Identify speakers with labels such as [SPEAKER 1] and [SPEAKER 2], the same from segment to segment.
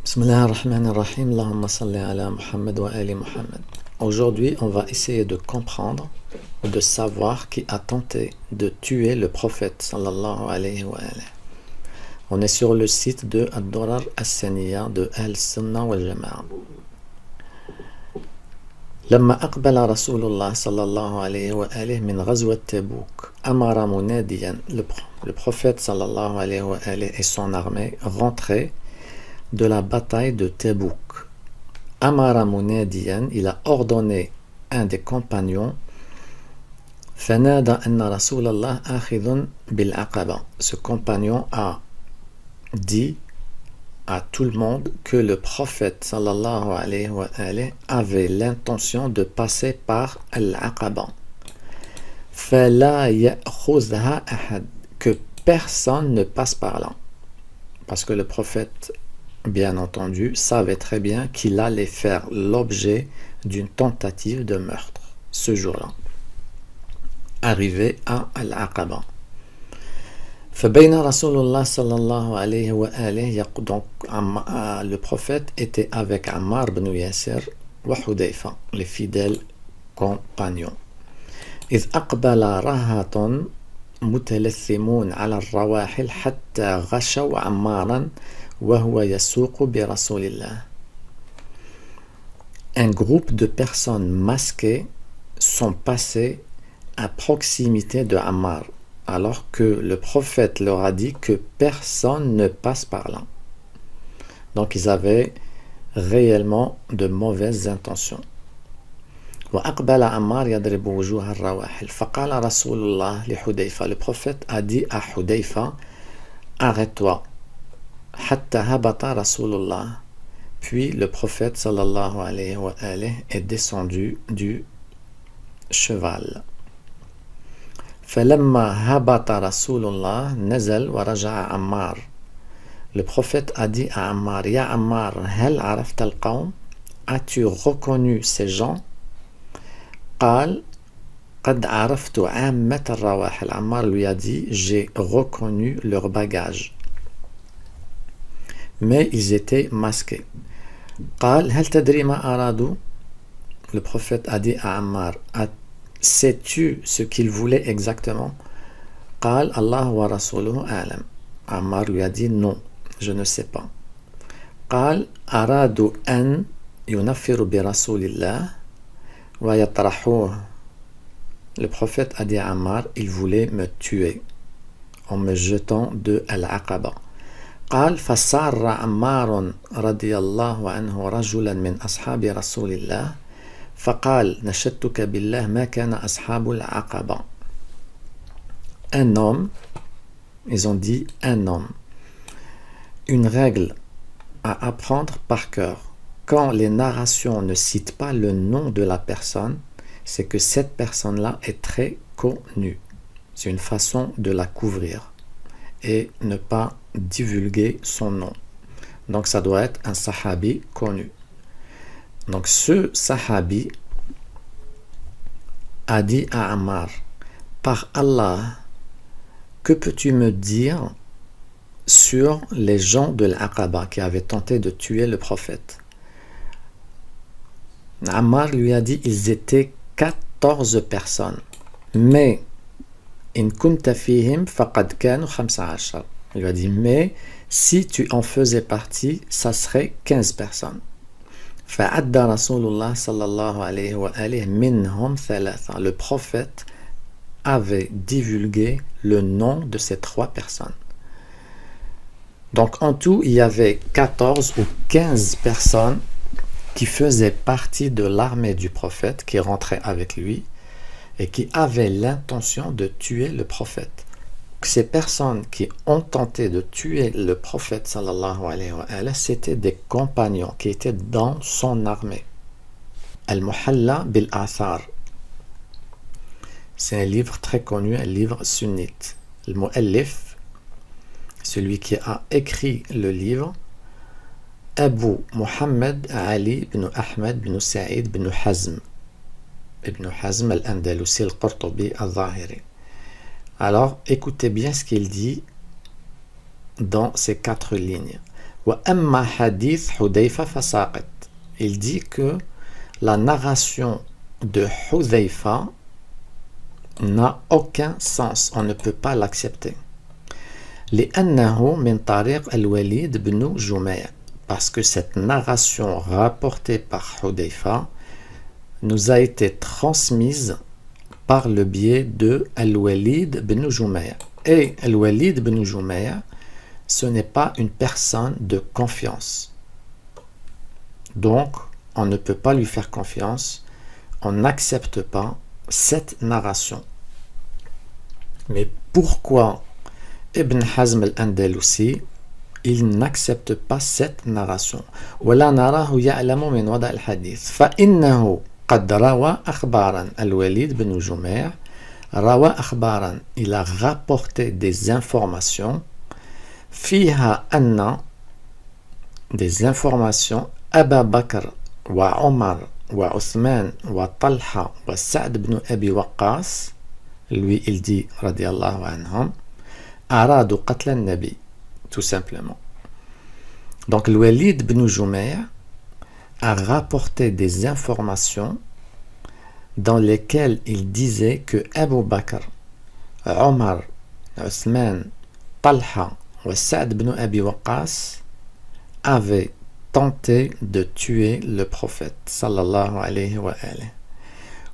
[SPEAKER 1] Bismillah ar-Rahman ar-Rahim, Allahumma salli ala Muhammad wa ali Muhammad. Aujourd'hui, on va essayer de comprendre ou de savoir qui a tenté de tuer le prophète sallallahu alayhi wa alayhi. On est sur le site de Ad-Durar As-Saniyya de Al-Sunnah wal Jama'a. لما أقبل رسول الله صلى الله عليه وآله من غزوة تبوك أمر مناديا le prophète sallallahu alayhi wa alayhi et son armée rentraient de la bataille de Tebouk. Amara Munadiyan, il a ordonné un des compagnons, Fanada anna Rasulallah akhidun bil aqaba. Ce compagnon a dit à tout le monde que le prophète sallallahu alayhi wa alayhi avait l'intention de passer par al-aqaba. Fala ya'khuzha ahad, que personne ne passe par là. Parce que le prophète, bien entendu, savait très bien qu'il allait faire l'objet d'une tentative de meurtre ce jour-là. Arrivé à Al-Aqaba. فبين رسول الله صلى الله عليه وآله donc le prophète était avec Ammar ibn Yasir wa Hudayfa, les fidèles compagnons. إذ أقبل رهط متلثمون على الرواحل حتى غشوا عمارا وهو يسوق برسول الله. Un groupe de personnes masquées sont passées à proximité de Ammar, alors que le prophète leur a dit que personne ne passe par là. Donc ils avaient réellement de mauvaises intentions. وأقبل عمار يضرب وجوه الرواحل فقال رسول الله لحذيفة. Le prophète a dit à Hudayfa, arrête-toi. حتى هبط رسول الله. Puis le prophète sallallahu alayhi wa alayhi est descendu du cheval. فلما هبط رسول الله نزل ورجع عمار. Le prophète a dit à Ammar, Ya Ammar, هل عرفت القوم? As-tu reconnu ces gens? قال قد عرفت عامة الرواحل. Ammar lui a dit, j'ai reconnu leur bagage. Mais ils étaient masqués. قال هل تدري ما أرادوا? Le prophète a dit à Ammar, sais-tu ce qu'ils voulaient exactement? قال الله ورسوله أعلم. Ammar lui a dit, non, je ne sais pas. قال أرادوا أن ينفروا برسول الله ويطرحوه. Le prophète a dit à Ammar, il voulait me tuer en me jetant de Al-Aqaba. قال فسار عمار رضي الله عنه رجلا من أصحاب رسول الله فقال نشدتك بالله ما كان أصحاب العقبة. Un homme, ils ont dit un homme. Une règle à apprendre par cœur. Quand les narrations ne citent pas le nom de la personne, c'est que cette personne-là est très connue. C'est une façon de la couvrir et ne pas divulguer son nom. Donc ça doit être un sahabi connu. Donc ce sahabi a dit à Ammar, par Allah, que peux-tu me dire sur les gens de l'Aqaba qui avaient tenté de tuer le prophète? Ammar lui a dit, ils étaient 14 personnes. Mais, in kunta fihim faqad kanu 15. Il lui a dit, mais si tu en faisais partie, ça serait 15 personnes. فعد رسول الله صلى الله عليه وآله منهم ثلاثة. Le prophète avait divulgué le nom de ces 3 personnes. Donc en tout, il y avait 14 ou 15 personnes qui faisaient partie de l'armée du prophète, qui rentrait avec lui et qui avaient l'intention de tuer le prophète. Ces personnes qui ont tenté de tuer le prophète sallallahu alayhi wa alayhi, c'était des compagnons qui étaient dans son armée. Al-Muhalla bil-Athar. C'est un livre très connu, un livre sunnite. Le Mu'allif, celui qui a écrit le livre, Abu Muhammad Ali ibn Ahmad ibn Sa'id ibn Hazm. Ibn Hazm al-Andalusi al-Qurtubi al-Zahiri. Alors, écoutez bien ce qu'il dit dans ces 4 lignes. وأما حديث حذيفة فساقط. Il dit que la narration de Hudhayfa n'a aucun sens, on ne peut pas l'accepter. لأنه من طريق الوليد بن جميع, parce que cette narration rapportée par Hudhayfa nous a été transmise par le biais de Al-Walid bin Jumay'. Et Al-Walid bin Jumay', ce n'est pas une personne de confiance. Donc, on ne peut pas lui faire confiance, on n'accepte pas cette narration. Mais pourquoi Ibn Hazm al-Andalusi, il n'accepte pas cette narration? ولا نراه يعلم من وضع الحديث فإنه قد روى أخبارا. الوليد بن جميع روى أخبارا, il a rapporté des informations فيها أن, des informations أبا بكر وعمر وعثمان وطلحة وسعد بن أبي وقاص, lui il dit رضي الله عنهم, أرادوا قتل النبي, tout simplement. Donc le Walid ibn Jumay' a rapporté des informations dans lesquelles il disait que Abu Bakr, Omar, Othman, Talha et Sa'd ibn Abi Waqqas avaient tenté de tuer le prophète sallallahu alayhi wa alayhi.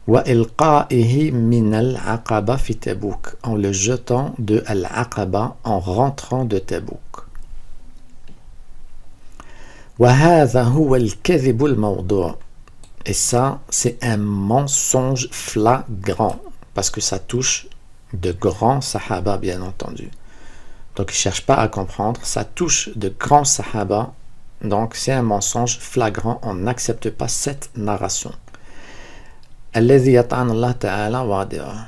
[SPEAKER 1] وإلقائه من العقبة في تبوك, en le jetant de Al-Aqaba en rentrant de Tabouk. وهذا هو الكذب الموضوع, et ça c'est un mensonge flagrant parce que ça touche de grands sahaba, bien entendu. Donc il ne cherche pas à comprendre, ça touche de grands sahaba, donc c'est un mensonge flagrant, on n'accepte pas cette narration. الذي يطعن الله تعالى واضعه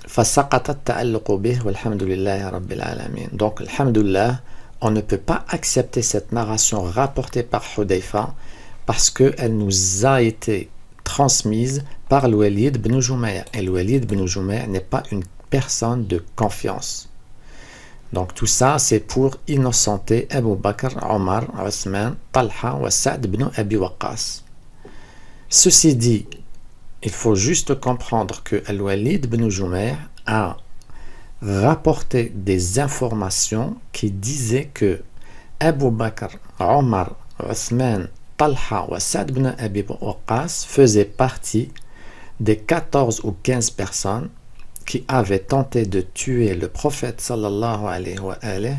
[SPEAKER 1] فسقط التعلق به والحمد لله رب العالمين. Donc alhamdulillah, on ne peut pas accepter cette narration rapportée par Hudhayfa parce qu'elle nous a été transmise par le Walid ibn Jumay'. Et le Walid ibn Jumay' n'est pas une personne de confiance. Donc tout ça c'est pour innocenter Abu Bakr, Omar, Othman, Talha et Sa'd ibn Abi Waqqas. Ceci dit, il faut juste comprendre que Al-Walid ibn Jumay' a rapporté des informations qui disaient que Abu Bakr, Omar, Othman, Talha et Sa'd ibn Abi Waqqas faisaient partie des 14 ou 15 personnes qui avaient tenté de tuer le prophète sallallahu alayhi wa alayhi.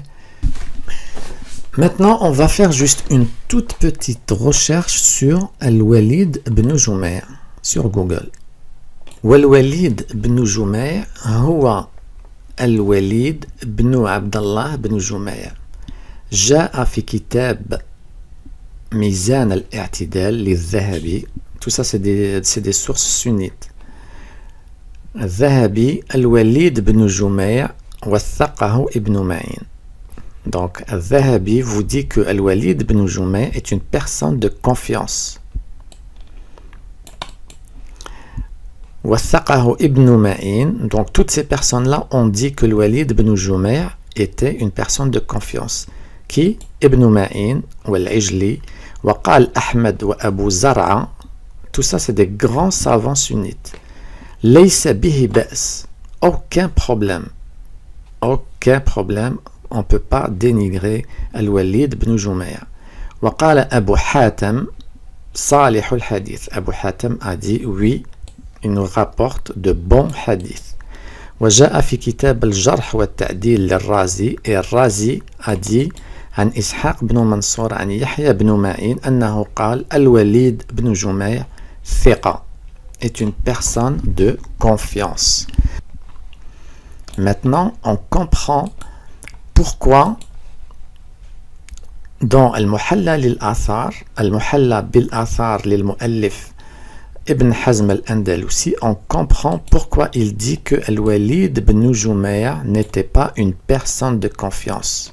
[SPEAKER 1] Maintenant, on va faire juste une toute petite recherche sur Al-Walid ibn Jumay' sur Google. والوليد بن جميع هو الوليد بن عبد الله بن جميع. جاء في كتاب ميزان الاعتدال للذهبي. Tout ça c'est des sources sunnites. الذهبي الوليد بن جميع وثقه ابن معين. Donc الذهبي vous dit que Al-Walid ibn Jumay' est une personne de confiance. وثقه ابن معين. Donc toutes ces personnes-là ont dit que Al-Walid ibn Jumay' était une personne de confiance. Qui? Ibn Ma'in, Wal-Ijli, وقال أحمد وأبو زرعة. Tout ça c'est des grands savants sunnites. ليس به بأس. Aucun problème. Aucun problème. On ne peut pas dénigrer Al-Walid ibn Jumay'. وقال أبو حاتم صالح الحديث. Abu Hatim a dit oui, il nous rapporte de bons hadiths. وجاء في كتاب الجرح والتعديل للرازي. Et الرازي a dit عن إسحاق بن منصور عن يحيى بن معين أنه قال الوليد بن جميع ثقة, est une personne de confiance. Maintenant, on comprend pourquoi dans Al-Muhalla lil-Athar, Al-Muhalla bil-Athar lil-Mu'allif Ibn Hazm al-Andalusi, on comprend pourquoi il dit que Al-Walid ibn Jumay' n'était pas une personne de confiance.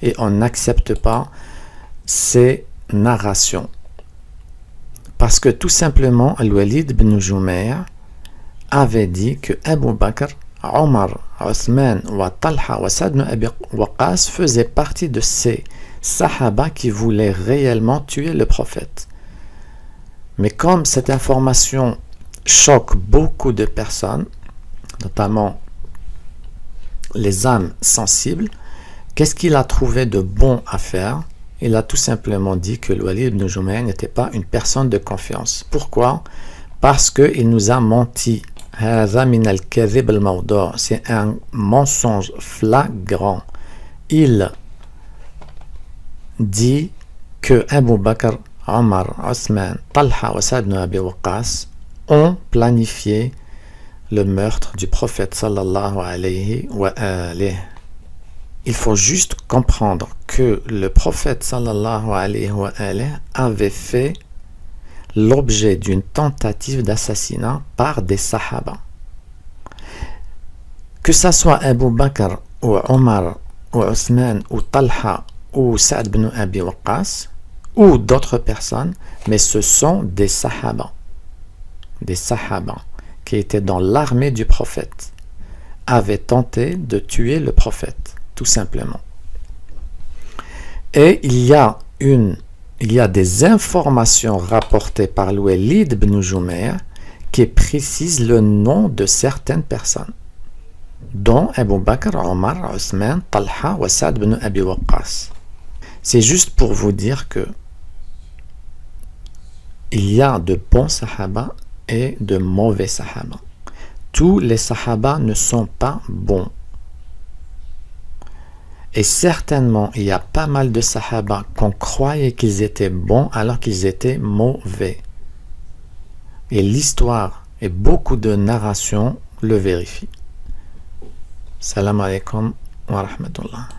[SPEAKER 1] Et on n'accepte pas ces narrations. Parce que tout simplement, Al-Walid ibn Jumay' avait dit que Abu Bakr, Omar, Othman, Talha et Sa'd ibn Abi Waqqas faisaient partie de ces sahaba qui voulaient réellement tuer le prophète. Mais comme cette information choque beaucoup de personnes, notamment les âmes sensibles, qu'est-ce qu'il a trouvé de bon à faire? Il a tout simplement dit que Walid ibn Jumayr n'était pas une personne de confiance. Pourquoi? Parce qu'il nous a menti. C'est un mensonge flagrant. Il dit que Abu Bakr, Omar, Osman, Talha et Sa'd ibn Abi Waqqas ont planifié le meurtre du prophète sallallahu alayhi wa alihi. Il faut juste comprendre que le prophète sallallahu alayhi wa alihi avait fait l'objet d'une tentative d'assassinat par des sahaba. Que ça soit Abu Bakr ou Omar ou Osman ou Talha ou Sa'd ibn Abi Waqqas ou d'autres personnes, mais ce sont des sahaba qui étaient dans l'armée du prophète, avaient tenté de tuer le prophète, tout simplement. Et il y a des informations rapportées par Walid ibn Jumayr qui précisent le nom de certaines personnes, dont Abu Bakr, Omar, Osman, Talha et Sa'd ibn Abi Waqqas. C'est juste pour vous dire que il y a de bons sahaba et de mauvais sahaba. Tous les sahaba ne sont pas bons. Et certainement, il y a pas mal de sahaba qu'on croyait qu'ils étaient bons alors qu'ils étaient mauvais. Et l'histoire et beaucoup de narrations le vérifient. Salam alaikum wa rahmatullah.